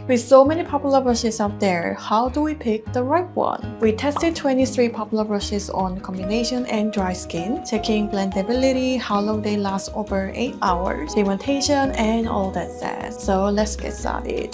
With so many popular brushes out there, how do we pick the right one? We tested 23 popular brushes on combination and dry skin, checking blendability, how long they last over 8 hours, pigmentation, and all that jazz. So let's get started.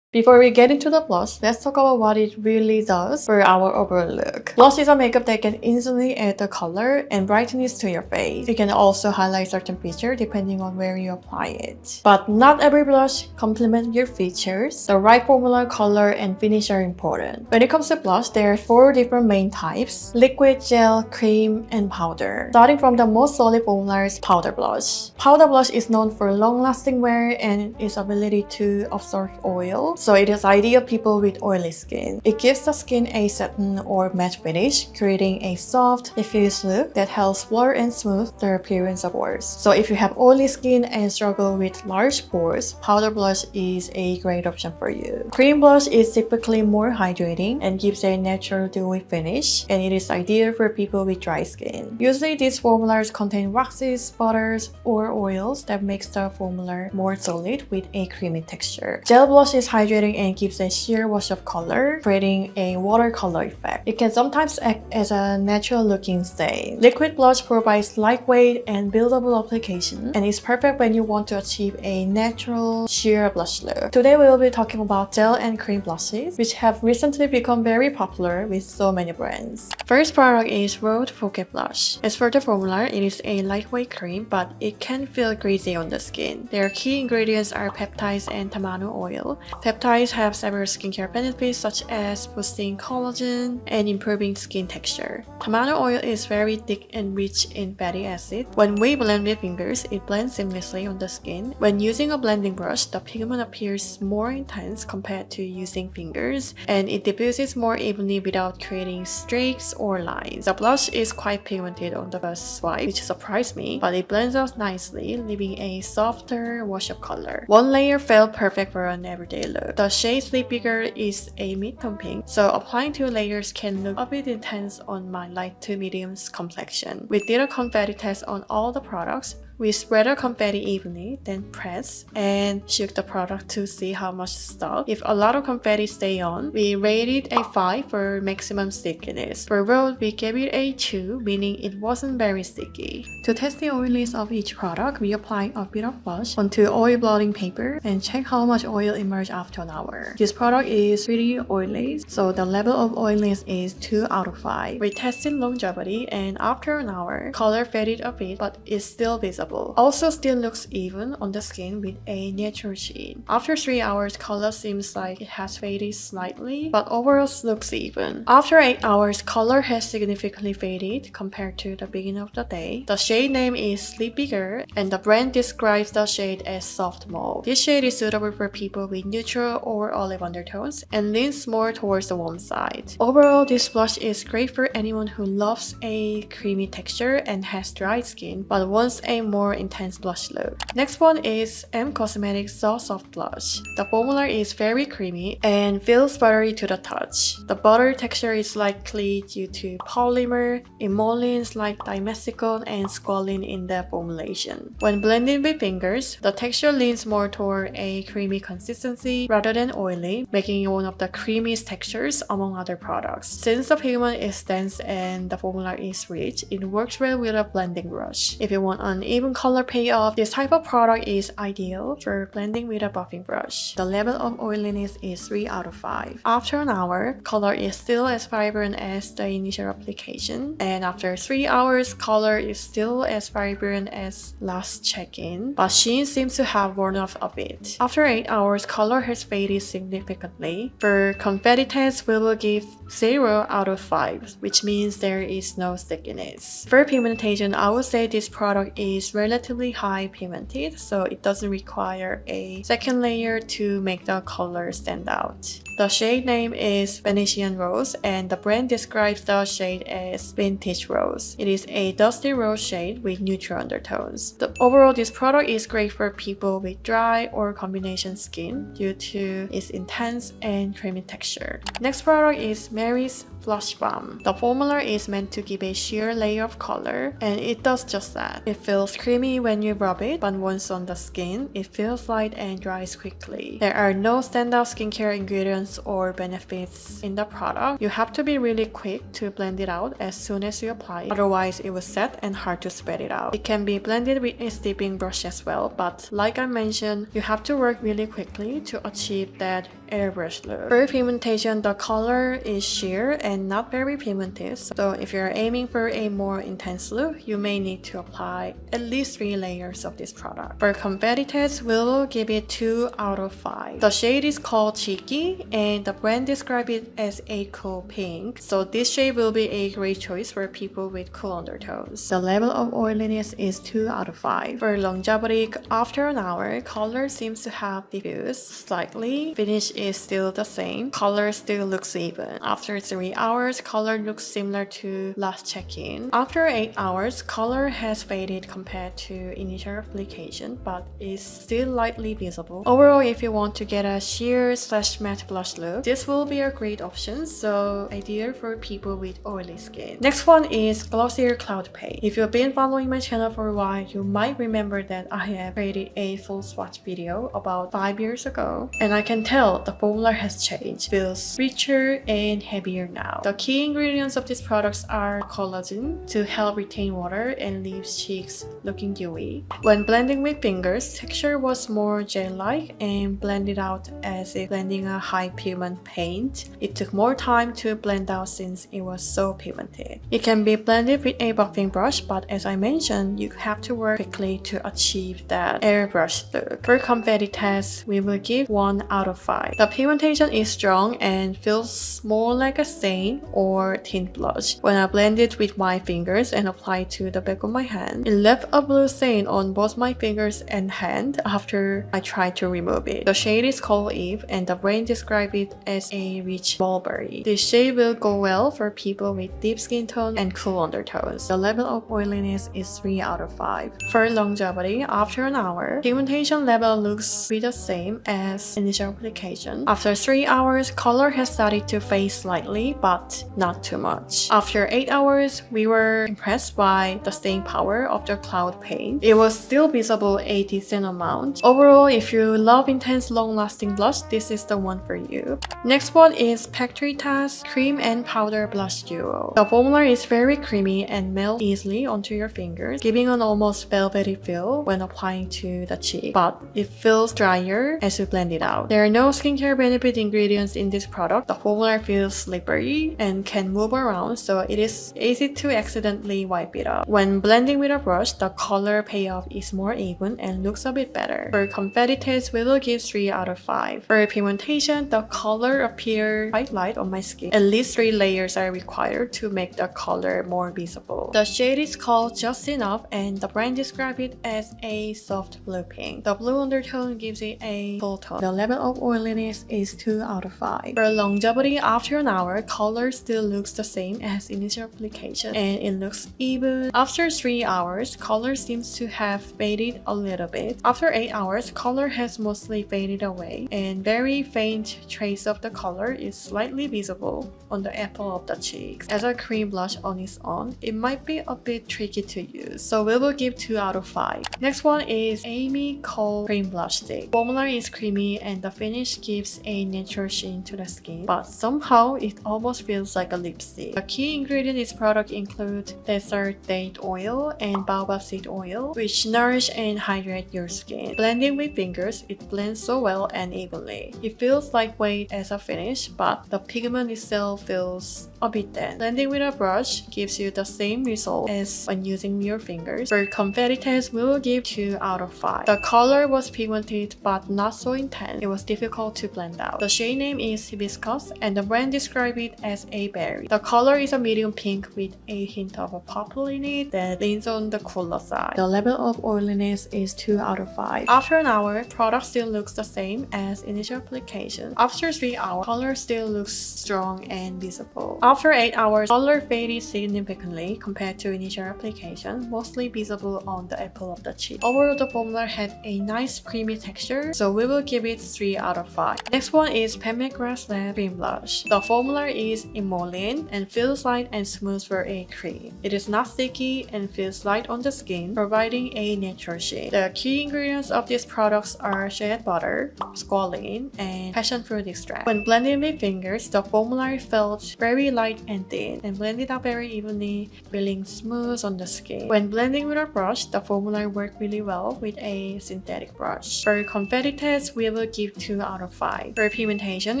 Before we get into the blush, let's talk about what it really does for our overall look. Blush is a makeup that can instantly add the color and brightness to your face. It can also highlight certain features depending on where you apply it. But not every blush complements your features. The right formula, color, and finish are important. When it comes to blush, there are 4 different main types: liquid, gel, cream, and powder. Starting from the most solid formulas, powder blush. Powder blush is known for long-lasting wear and its ability to absorb oil. So it is ideal for people with oily skin. It gives the skin a satin or matte finish, creating a soft, diffuse look that helps blur and smooth the appearance of pores. So if you have oily skin and struggle with large pores, powder blush is a great option for you. Cream blush is typically more hydrating and gives a natural dewy finish, and it is ideal for people with dry skin. Usually these formulas contain waxes, butters, or oils that makes the formula more solid with a creamy texture. Gel blush is hydrating and gives a sheer wash of color, creating a watercolor effect. It can sometimes act as a natural looking stain. Liquid blush provides lightweight and buildable application and is perfect when you want to achieve a natural sheer blush look. Today we will be talking about gel and cream blushes, which have recently become very popular with so many brands. First product is Rhode Focus Blush. As for the formula, it is a lightweight cream, but it can feel greasy on the skin. Their key ingredients are peptides and tamano oil. Peptides have several skincare benefits such as boosting collagen and improving skin texture. Tamano oil is very thick and rich in fatty acid. When we blend with fingers, it blends seamlessly on the skin. When using a blending brush, the pigment appears more intense compared to using fingers, and it diffuses more evenly without creating streaks or lines. The blush is quite pigmented on the first swipe, which surprised me, but it blends out nicely, leaving a softer wash of color. One layer felt perfect for an everyday look. The shade Lip Bigger is a mid-tone pink, so applying 2 layers can look a bit intense on my light to medium complexion. We did a confetti test on all the products. We spread our confetti evenly, then press and shook the product to see how much stuck. If a lot of confetti stay on, we rated a 5 for maximum stickiness. For Rhode, we gave it a 2, meaning it wasn't very sticky. To test the oiliness of each product, we apply a bit of blush onto oil blotting paper and check how much oil emerged after an hour. This product is pretty oily, so the level of oiliness is 2 out of 5. We tested longevity, and after an hour, color faded a bit, but is still visible. Also still looks even on the skin with a natural sheen. After 3 hours, color seems like it has faded slightly, but overall looks even. After 8 hours, color has significantly faded compared to the beginning of the day. The shade name is Lip Bigger, and the brand describes the shade as soft mauve. This shade is suitable for people with neutral or olive undertones and leans more towards the warm side. Overall, this blush is great for anyone who loves a creamy texture and has dry skin but wants a more intense blush look. Next one is M Cosmetics Soft Blush. The formula is very creamy and feels buttery to the touch. The butter texture is likely due to polymer, emollients like dimethicone and squalene in the formulation. When blended with fingers, the texture leans more toward a creamy consistency rather than oily, making it one of the creamiest textures among other products. Since the pigment is dense and the formula is rich, it works well with a blending brush. If you want an even color payoff, this type of product is ideal for blending with a buffing brush. The level of oiliness is 3 out of 5. After an hour, color is still as vibrant as the initial application, and after 3 hours, color is still as vibrant as last check-in, but sheen seems to have worn off a bit. After 8 hours, color has faded significantly. For confetti test, we will give 0 out of 5, which means there is no stickiness. For pigmentation, I would say this product is relatively high pigmented, so it doesn't require a second layer to make the color stand out. The shade name is Venetian Rose, and the brand describes the shade as Vintage Rose. It is a dusty rose shade with neutral undertones. Overall, this product is great for people with dry or combination skin due to its intense and creamy texture. Next product is Mary's Blush Balm. The formula is meant to give a sheer layer of color, and it does just that. It feels creamy when you rub it, but once on the skin, it feels light and dries quickly. There are no standout skincare ingredients or benefits in the product. You have to be really quick to blend it out as soon as you apply it, otherwise it will set and hard to spread it out. It can be blended with a steeping brush as well, but like I mentioned, you have to work really quickly to achieve that airbrush look. For pigmentation, the color is sheer and not very pigmented, so if you're aiming for a more intense look, you may need to apply at least 3 layers of this product. For confetti test, we will give it 2 out of 5. The shade is called Cheeky and the brand describes it as a cool pink, so this shade will be a great choice for people with cool undertones. The level of oiliness is 2 out of 5. For longevity, after an hour, color seems to have diffused slightly. Finish is still the same. Color still looks even. After 3 hours, color looks similar to last check-in. After 8 hours, color has faded compared to initial application, but is still lightly visible. Overall, if you want to get a sheer / matte blush look, this will be a great option, so ideal for people with oily skin. Next one is Glossier Cloud Paste. If you've been following my channel for a while, you might remember that I have created a full swatch video about 5 years ago, and I can tell the formula has changed. Feels richer and heavier now. The key ingredients of these products are collagen to help retain water and leave cheeks looking dewy. When blending with fingers, texture was more gel-like and blended out as if blending a high pigment paint. It took more time to blend out since it was so pigmented. It can be blended with a buffing brush, but as I mentioned, you have to work quickly to achieve that airbrush look. For confetti test, we will give 1 out of 5. The pigmentation is strong and feels more like a stain or tint blush. When I blend it with my fingers and apply it to the back of my hand, it left a blue stain on both my fingers and hand after I tried to remove it. The shade is called Eve and the brand describes it as a rich mulberry. This shade will go well for people with deep skin tone and cool undertones. The level of oiliness is 3 out of 5. For longevity, after an hour, pigmentation level looks the same as initial application. After 3 hours, color has started to fade slightly, but not too much. After 8 hours, we were impressed by the staying power of the cloud paint. It was still visible a decent amount. Overall, if you love intense long-lasting blush, this is the one for you. Next one is Factory Task Cream and Powder Blush Duo. The formula is very creamy and melts easily onto your fingers, giving an almost velvety feel when applying to the cheek, but it feels drier as you blend it out. There are no skincare benefit ingredients in this product. The formula feels slippery and can move around, so it is easy to accidentally wipe it up. When blending with a brush, the color payoff is more even and looks a bit better. For confetti test, we will give 3 out of 5. For pigmentation, the color appears quite light on my skin. At least 3 layers are required to make the color more visible. The shade is called Just Enough and the brand describes it as a soft blue pink. The blue undertone gives it a full tone. The level of oiliness is 2 out of 5. For longevity, after an hour, color still looks the same as initial application and it looks even. After 3 hours, color seems to have faded a little bit. After 8 hours, color has mostly faded away and very faint trace of the color is slightly visible on the apple of the cheeks. As a cream blush on its own, it might be a bit tricky to use, so we will give 2 out of 5. Next one is Amy Cole Cream Blush Stick. Formula is creamy and the finish gives a natural sheen to the skin, but somehow it almost feels like a lipstick. The key ingredient in this product include desert date oil and baobab seed oil, which nourish and hydrate your skin. Blending with fingers, it blends so well and evenly. It feels lightweight as a finish, but the pigment itself feels a bit dense. Blending with a brush gives you the same result as when using your fingers. For confetti test, we will give 2 out of 5. The color was pigmented but not so intense. It was difficult to blend out. The shade name is Hibiscus and the brand describes it as a berry. The color is a medium pink with a hint of a purple in it that leans on the cooler side. The level of oiliness is 2 out of 5. After an hour, product still looks the same as initial application. After 3 hours, color still looks strong and visible. After 8 hours, color faded significantly compared to initial application, mostly visible on the apple of the cheek. Overall, the formula had a nice creamy texture, so we will give it 3 out of 5. Next one is McGRATH Cream Blush. The formula is emollient and feels light and smooth for a cream. It is not sticky and feels light on the skin skin, providing a natural shade. The key ingredients of these products are shea butter, squalene, and passion fruit extract. When blending with fingers, the formula felt very light and thin, and blended out very evenly, feeling smooth on the skin. When blending with a brush, the formula worked really well with a synthetic brush. For confetti test, we will give 2 out of 5. For pigmentation,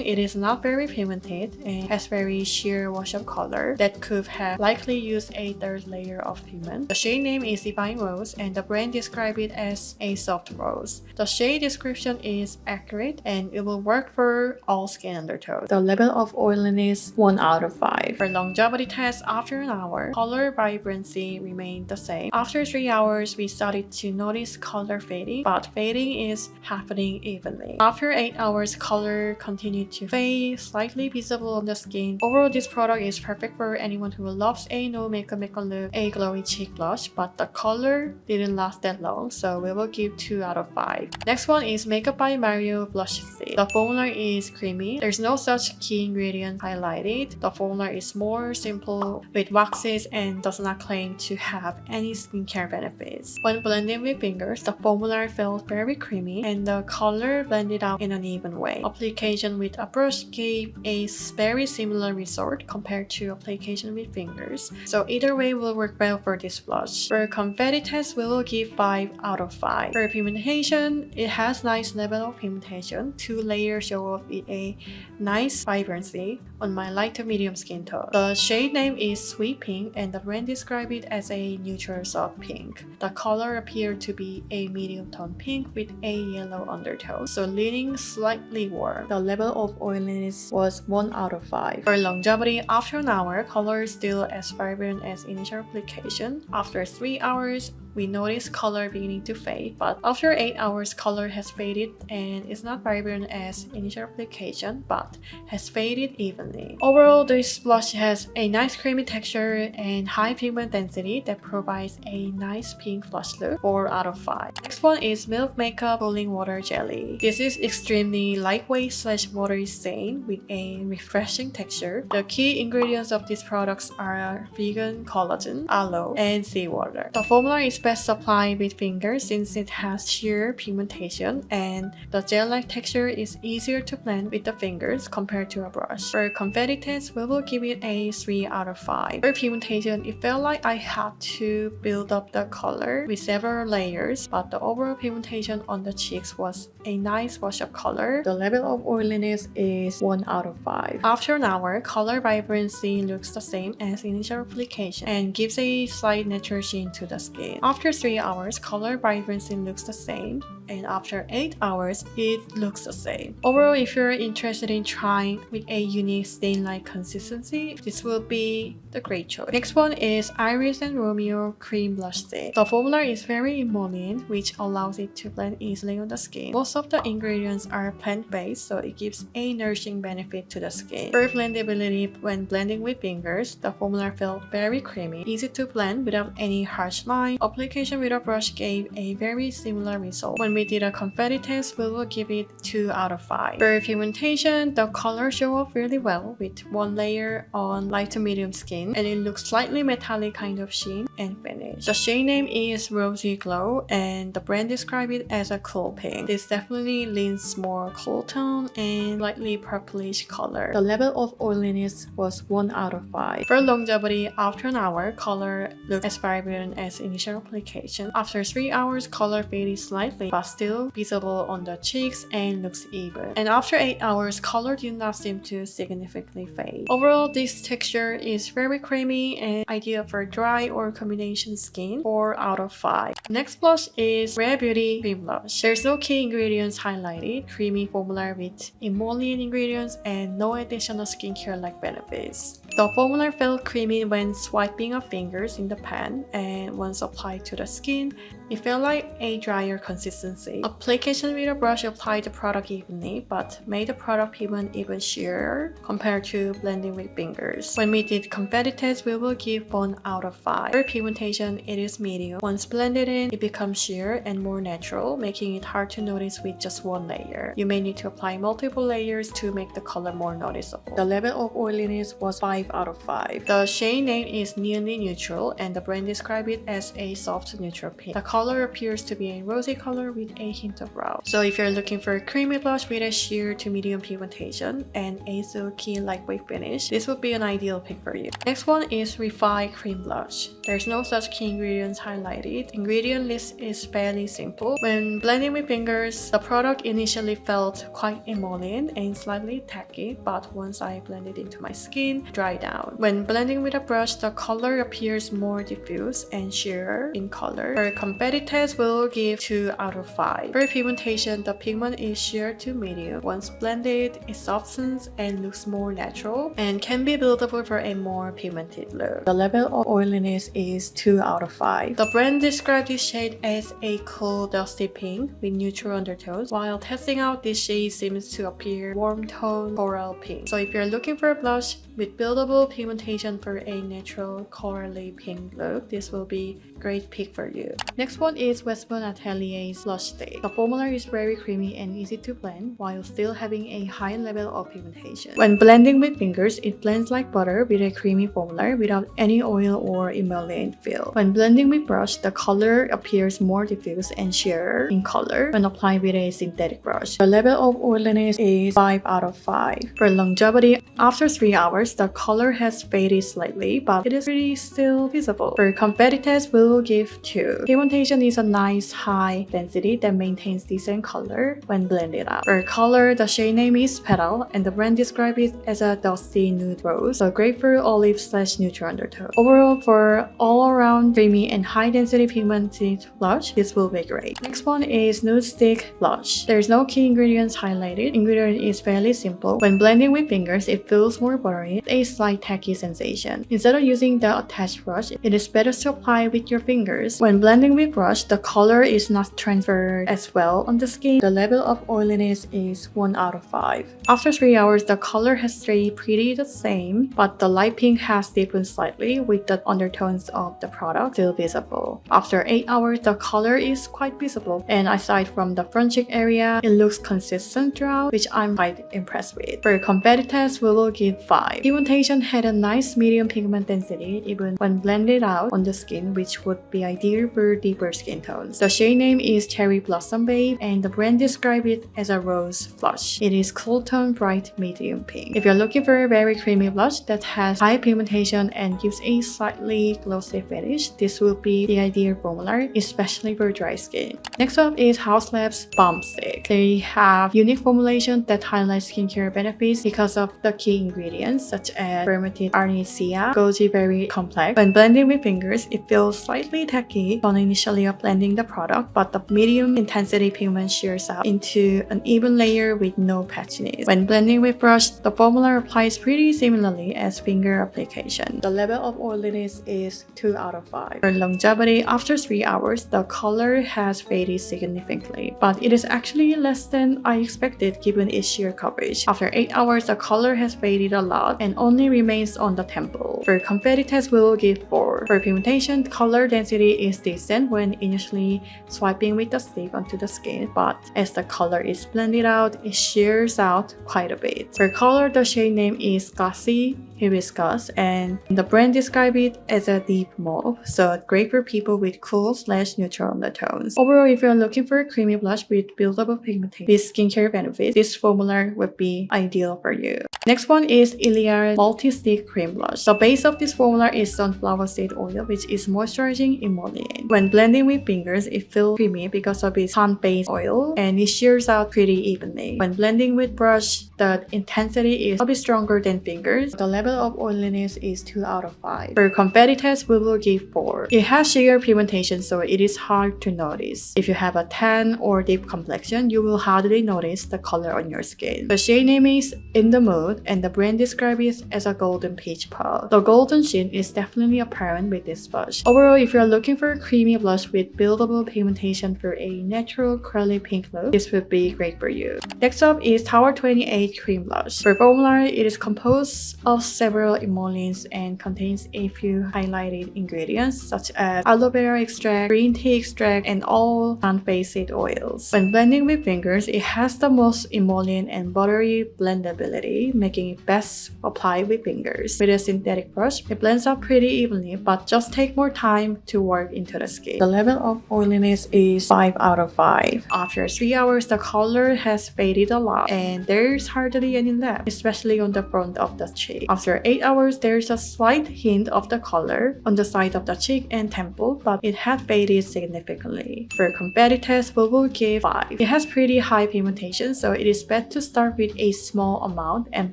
it is not very pigmented and has very sheer wash-up color that could have likely used a third layer of pigment. The shade name is Divine Rose, and the brand describes it as a soft rose. The shade description is accurate and it will work for all skin undertones. The level of oiliness 1 out of 5. For longevity test, after an hour, color vibrancy remained the same. After 3 hours, we started to notice color fading, but fading is happening evenly. After 8 hours, color continued to fade, slightly visible on the skin. Overall, this product is perfect for anyone who loves a no makeup look, a glowy cheek blush, but the color didn't last that long, so we will give 2 out of 5. Next one is Makeup by Mario Blush Stick. The formula is creamy. There's no such key ingredient highlighted. The formula is more simple with waxes and does not claim to have any skincare benefits. When blending with fingers, the formula felt very creamy and the color blended out in an even way. Application with a brush gave a very similar result compared to application with fingers, so either way will work well for this blush. For confetti test, we will give 5 out of 5. For pigmentation, it has nice level of pigmentation. 2 layers show off with a nice vibrancy on my light to medium skin tone. The shade name is Sweet Pink and the brand describes it as a neutral soft pink. The color appeared to be a medium tone pink with a yellow undertone, so leaning slightly warm. The level of oiliness was 1 out of 5. For longevity, after an hour, color is still as vibrant as initial application. After 3 hours, we notice color beginning to fade, but after 8 hours, color has faded and is not vibrant as initial application, but has faded evenly. Overall, this blush has a nice creamy texture and high pigment density that provides a nice pink blush look. 4 out of 5. Next one is Milk Makeup Cooling Water Jelly. This is extremely lightweight / watery stain with a refreshing texture. The key ingredients of these products are vegan collagen, aloe, and seawater. The formula is best applied with fingers since it has sheer pigmentation and the gel-like texture is easier to blend with the fingers compared to a brush. For confetti test, we will give it a 3 out of 5. For pigmentation, it felt like I had to build up the color with several layers, but the overall pigmentation on the cheeks was a nice wash-up color. The level of oiliness is 1 out of 5. After an hour, color vibrancy looks the same as initial application and gives a slight natural sheen to the skin. After 3 hours, color vibrancy looks the same, and after 8 hours, it looks the same. Overall, if you're interested in trying with a unique stain-like consistency, this will be the great choice. Next one is Iris and Romeo Cream Blush Stick. The formula is very emollient, which allows it to blend easily on the skin. Most of the ingredients are plant-based, so it gives a nourishing benefit to the skin. For blendability, when blending with fingers, the formula felt very creamy, easy to blend without any harsh line. Application with a brush gave a very similar result. When we did a confetti test, we will give it 2 out of 5. For pigmentation, the color show up really well with 1 layer on light to medium skin, and it looks slightly metallic kind of sheen and finish. The shade name is Rosy Glow, and the brand describes it as a cool pink. This definitely leans more cool tone and slightly purplish color. The level of oiliness was 1 out of 5. For longevity, after an hour, color looked as vibrant as initial application. After 3 hours, color faded slightly, but still visible on the cheeks and looks even. And after 8 hours, color did not seem to significantly fade. Overall, this texture is very creamy and ideal for dry or combination skin. 4 out of 5. Next blush is Rare Beauty Cream Blush. There's no key ingredients highlighted, creamy formula with emollient ingredients and no additional skincare-like benefits. The formula felt creamy when swiping of fingers in the pan, and once applied to the skin, it felt like a drier consistency. Application with a brush applied the product evenly, but made the product pigment even sheerer compared to blending with fingers. When we did confetti test, we will give 1 out of 5. For pigmentation, it is medium. Once blended in, it becomes sheer and more natural, making it hard to notice with just 1 layer. You may need to apply multiple layers to make the color more noticeable. The level of oiliness was 5 5 out of 5. The shade name is nearly neutral and the brand describes it as a soft neutral pink. The color appears to be a rosy color with a hint of brown. So if you're looking for a creamy blush with a sheer to medium pigmentation and a silky lightweight finish, this would be an ideal pick for you. Next one is REFY Cream Blush. There's no such key ingredients highlighted. Ingredient list is fairly simple. When blending with fingers, the product initially felt quite emollient and slightly tacky, but once I blended into my skin, dried down. When blending with a brush, the color appears more diffuse and sheerer in color. For competitors, will give 2 out of 5. For pigmentation, the pigment is sheer to medium. Once blended, it softens and looks more natural and can be buildable for a more pigmented look. The level of oiliness is 2 out of 5. The brand described this shade as a cool dusty pink with neutral undertones, while testing out this shade seems to appear warm tone coral pink. So if you're looking for a blush with buildable pigmentation for a natural corally pink look, this will be a great pick for you. Next one is Westman Atelier's Blush Stick. The formula is very creamy and easy to blend while still having a high level of pigmentation. When blending with fingers, it blends like butter with a creamy formula without any oil or emollient feel. When blending with brush, the color appears more diffuse and sheerer in color when applied with a synthetic brush. The level of oiliness is 5 out of 5. For longevity, after 3 hours, the color has faded slightly, but it is pretty still visible. For competitors, we'll give 2. Pigmentation is a nice high density that maintains decent color when blended out. For color, the shade name is Petal and the brand describes it as a dusty nude rose, so great for olive / neutral undertone. Overall, for all-around creamy and high-density pigmented blush, this will be great. Next one is NUDESTIX blush. There's no key ingredients highlighted. Ingredient is fairly simple. When blending with fingers, it feels more buttery with a slight tacky sensation. Instead of using the attached brush, it is better to apply with your fingers. When blending with brush, the color is not transferred as well on the skin. The level of oiliness is 1 out of 5. After 3 hours, the color has stayed pretty the same, but the light pink has deepened slightly with the undertones of the product still visible. After 8 hours, the color is quite visible, and aside from the front cheek area, it looks consistent throughout, which I'm quite impressed with. For competitors, we will give 5. Pigmentation had a nice medium pigment density even when blended out on the skin, which would be ideal for deeper skin tones. The shade name is Cherry Blossom Babe and the brand describes it as a rose blush. It is cool tone bright medium pink. If you're looking for a very creamy blush that has high pigmentation and gives a slightly glossy finish, this will be the ideal formula, especially for dry skin. Next up is HAUS Lab's Balm Stick. They have unique formulation that highlights skincare benefits because of the key ingredients such as fermented arnica, goji berry complex. When blending with fingers, it feels slightly tacky on initially blending the product, but the medium intensity pigment shears out into an even layer with no patchiness. When blending with brush, the formula applies pretty similarly as finger application. The level of oiliness is 2 out of 5. For longevity, after 3 hours, the color has faded significantly, but it is actually less than I expected given its sheer coverage. After 8 hours, the color has faded a lot and only remains on the temple. For competitors, we will give 4. For pigmentation, color density is decent when initially swiping with the stick onto the skin, but as the color is blended out, it shears out quite a bit. For color, the shade name is Glassy, Hibiscus, and the brand describes it as a deep mauve, so great for people with cool / neutral undertones. Overall, if you're looking for a creamy blush with buildable pigmentation with skincare benefits, this formula would be ideal for you. Next one is ILIA Multi-Stick Cream Blush. The base of this formula is sunflower seed oil, which is moisturizing emollient. When blending with fingers, it feels creamy because of its plant-based oil, and it shears out pretty evenly. When blending with brush, the intensity is a bit stronger than fingers. The level of oiliness is 2 out of 5. For competitors, we will give 4. It has sheer pigmentation, so it is hard to notice. If you have a tan or deep complexion, you will hardly notice the color on your skin. The shade name is In the Mood, and the brand describes it as a golden peach pearl. The golden sheen is definitely apparent with this blush. Overall, if you're looking for a creamy blush with buildable pigmentation for a natural curly pink look, this would be great for you. Next up is Tower 28 Cream Blush. For formula, it is composed of several emollients and contains a few highlighted ingredients such as aloe vera extract, green tea extract, and all plant-based oils. When blending with fingers, it has the most emollient and buttery blendability, making it best applied with fingers. With a synthetic brush, it blends up pretty evenly, but just take more time to work into the skin. The level of oiliness is 5 out of 5. After 3 hours, the color has faded a lot and there's hardly any left, especially on the front of the cheek. After 8 hours, there's a slight hint of the color on the side of the cheek and temple, but it had faded significantly. For competitors, we will give 5. It has pretty high pigmentation, so it is best to start with a small amount and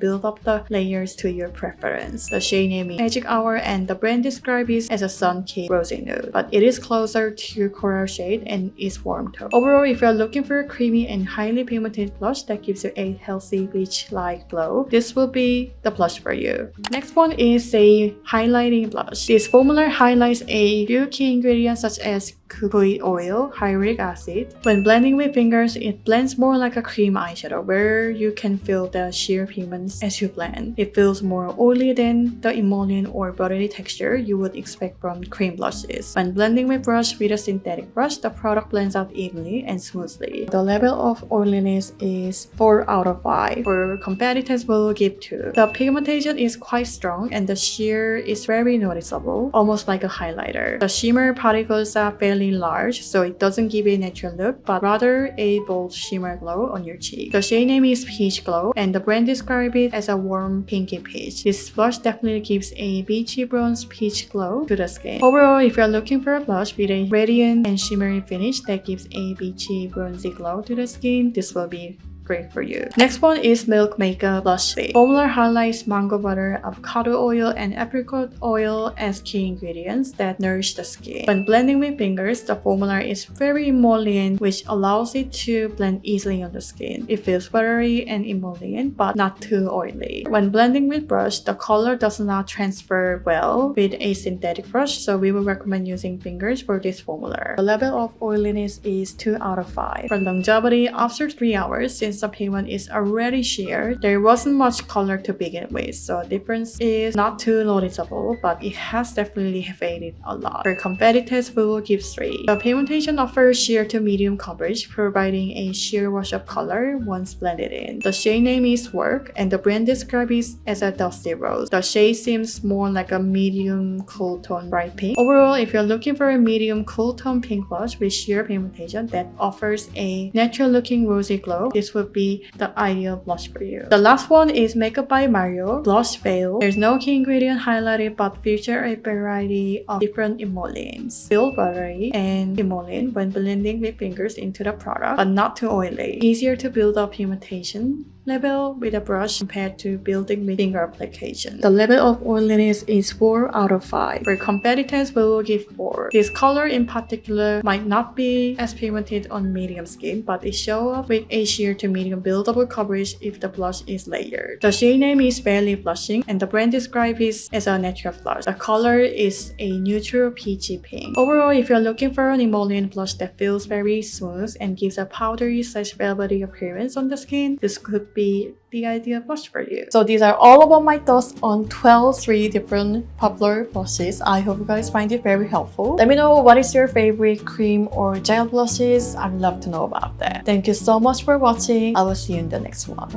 build up the layers to your preference. The shade name is Magic Hour and the brand describes it as a sun-kissed rosy nude, but it is closer to coral shade and is warm tone. Overall, if you're looking for a creamy and highly pigmented blush that gives you a healthy beach-like glow, this will be the blush for you. Next one is a highlighting blush. This formula highlights a few key ingredients such as coconut oil, hyaluronic acid. When blending with fingers, it blends more like a cream eyeshadow where you can feel the sheer pigments as you blend. It feels more oily than the emollient or buttery texture you would expect from cream blushes. When blending with brush with a synthetic brush, the product blends out evenly and smoothly. The level of oiliness is 4 out of 5. For competitors, we'll give 2. The pigmentation is quite strong and the sheer is very noticeable, almost like a highlighter. The shimmer particles are fairly large, so it doesn't give a natural look, but rather a bold shimmer glow on your cheek. The shade name is Peachglow, and the brand describes it as a warm pinky peach. This blush definitely gives a beachy bronze peach glow to the skin. Overall, if you're looking for a blush with a radiant and shimmery finish that gives a beachy bronzy glow to the skin, this will be great for you. Next one is Milk Makeup Blush Stick. Formula highlights mango butter, avocado oil, and apricot oil as key ingredients that nourish the skin. When blending with fingers, the formula is very emollient, which allows it to blend easily on the skin. It feels buttery and emollient, but not too oily. When blending with brush, the color does not transfer well with a synthetic brush, so we will recommend using fingers for this formula. The level of oiliness is 2 out of 5. For longevity, after 3 hours, since the pigment is already sheer, there wasn't much color to begin with, so difference is not too noticeable, but it has definitely faded a lot. For competitors, we will give 3. The pigmentation offers sheer to medium coverage, providing a sheer wash of color once blended in. The shade name is Werk, and the brand describes it as a dusty rose. The shade seems more like a medium cool tone bright pink. Overall, if you're looking for a medium cool tone pink blush with sheer pigmentation that offers a natural looking rosy glow, this would be the ideal blush for you. The last one is Makeup by Mario Blush Veil. There's no key ingredient highlighted, but feature a variety of different emollients. Feel buttery and emollient when blending with fingers into the product, but not too oily. Easier to build up pigmentation level with a brush compared to building with finger application. The level of oiliness is 4 out of 5. For competitors, we will give 4. This color in particular might not be as pigmented on medium skin, but it shows up with a sheer to medium buildable coverage if the blush is layered. The shade name is Barely Blushing, and the brand describes it as a natural blush. The color is a neutral peachy pink. Overall, if you're looking for an emollient blush that feels very smooth and gives a powdery/velvety appearance on the skin, this could be the ideal blush for you. So these are all about my thoughts on 3 different popular blushes. I hope you guys find it very helpful. Let me know what is your favorite cream or gel blushes. I'd love to know about that. Thank you so much for watching. I will see you in the next one.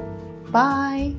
Bye!